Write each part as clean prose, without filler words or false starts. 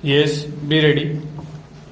Yes, be ready.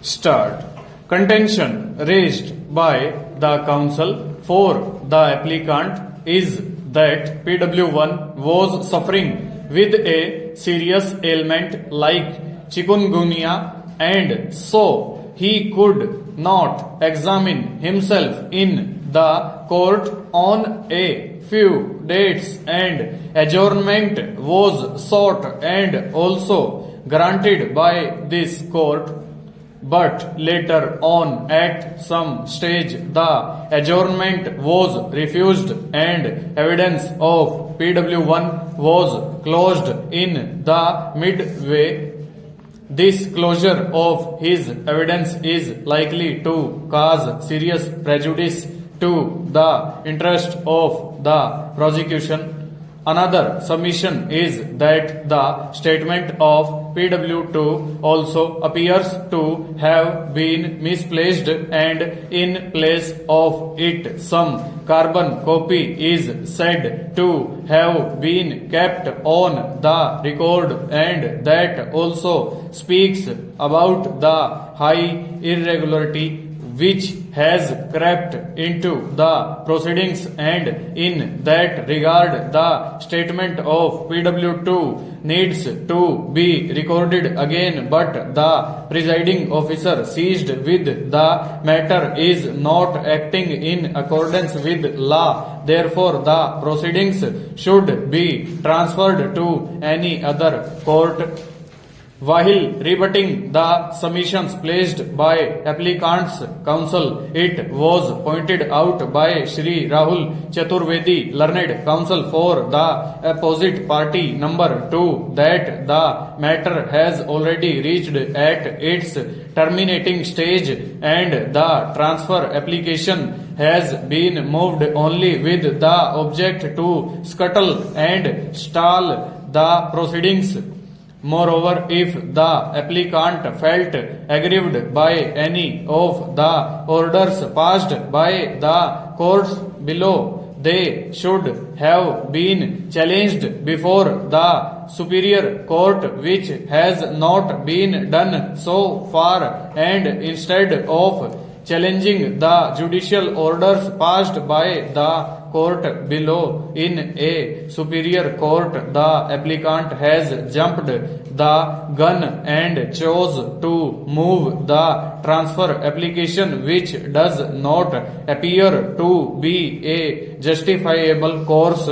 Start. Contention raised by the counsel for the applicant is that PW1 was suffering with a serious ailment like chikungunya, and so he could not examine himself in the court on a few dates, and adjournment was sought and also granted by this court. But later on, at some stage, the adjournment was refused and evidence of PW1 was closed in the midway. This closure of his evidence is likely to cause serious prejudice to the interest of the prosecution. Another submission is that the statement of PW2 also appears to have been misplaced, and in place of it some carbon copy is said to have been kept on the record, and that also speaks about the high irregularity which has crept into the proceedings, and in that regard the statement of PW2 needs to be recorded again, but the presiding officer seized with the matter is not acting in accordance with law. Therefore, the proceedings should be transferred to any other court. While rebutting the submissions placed by applicant's counsel, it was pointed out by Shri Rahul Chaturvedi, learned counsel for the opposite party number 2, that the matter has already reached at its terminating stage, and the transfer application has been moved only with the object to scuttle and stall the proceedings. Moreover, if the applicant felt aggrieved by any of the orders passed by the courts below, they should have been challenged before the superior court, which has not been done so far, and instead of challenging the judicial orders passed by the court below in a superior court, the applicant has jumped the gun and chose to move the transfer application, which does not appear to be a justifiable course.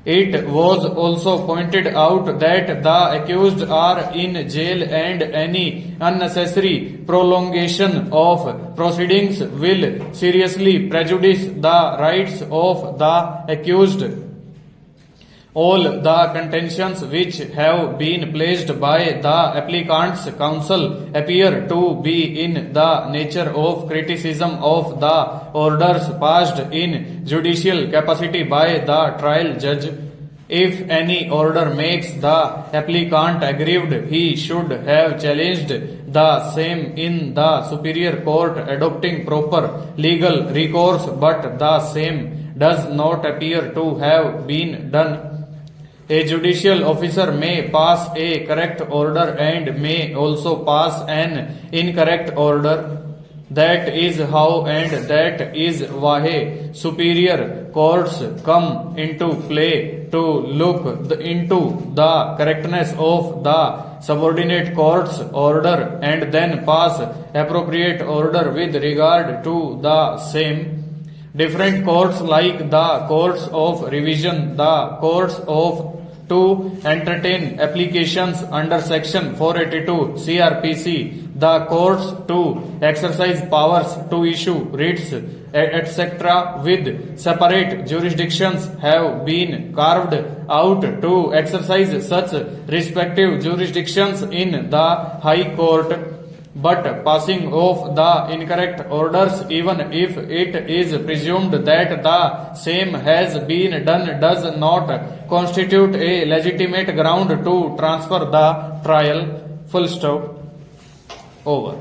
It was also pointed out that the accused are in jail, and any unnecessary prolongation of proceedings will seriously prejudice the rights of the accused. All the contentions which have been placed by the applicant's counsel appear to be in the nature of criticism of the orders passed in judicial capacity by the trial judge. If any order makes the applicant aggrieved, he should have challenged the same in the superior court, adopting proper legal recourse, but the same does not appear to have been done. A judicial officer may pass a correct order and may also pass an incorrect order. That is how and that is why superior courts come into play, to look into the correctness of the subordinate court's order and then pass appropriate order with regard to the same. Different courts, like the courts of revision, the courts of to entertain applications under section 482 CRPC, the courts to exercise powers to issue writs, etc., with separate jurisdictions have been carved out to exercise such respective jurisdictions in the High Court. But passing of the incorrect orders, even if it is presumed that the same has been done, does not constitute a legitimate ground to transfer the trial. Full stop. Over.